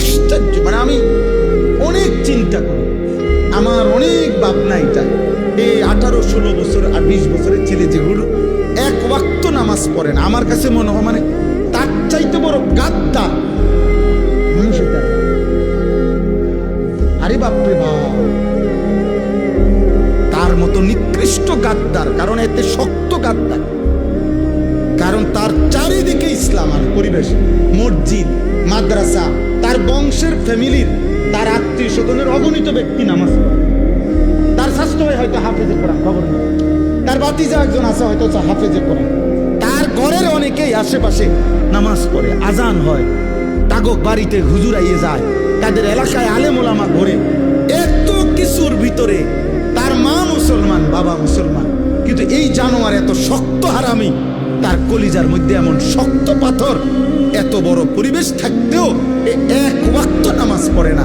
আশ্চর্য, মানে আমি অনেক চিন্তা করি, আমার অনেক ভাবনা এটা। এই 18-16 বছর আর 20 বছরের ছেলে যেগুলো এক ওয়াক্ত নামাজ পড়ে না, আমার কাছে মনে হয় মানে তার চাইতে বড় গাদ্দার মানুষ এটা। আরে বাপরে বাপ, তার মতো নিকৃষ্ট গাদ্দার, কারণ এতে শক্ত গাদ্দার, কারণ তার চারিদিকে ইসলাম আর পরিবেশ, মসজিদ, মাদ্রাসা, তার বংশের ফ্যামিলির, তার আত্মীয় স্বজনের অগণিত ব্যক্তি নামাজ পড়ে। তার স্বাস্থ্য হয়তো হাফেজে কোরআন, খবর নেই। তার বাতিজা একজন আছে হয়তো হাফেজে কোরআন। তার ঘরের অনেকেই আশেপাশে নামাজ পড়ে, আজান হয়, তাগক বাড়িতে হুজুর আইয়ে যায়, তাদের এলাকায় আলেম ওলামা ঘরে। এত কিছুর ভিতরে তার মা মুসলমান, বাবা মুসলমান, কিন্তু এই জানোয়ার এত শক্ত হারামি, তার কলিজার মধ্যে এমন শক্ত পাথর, এত বড় পরিবেশ থাকতেও এক ওয়াক্ত নামাজ পড়ে না।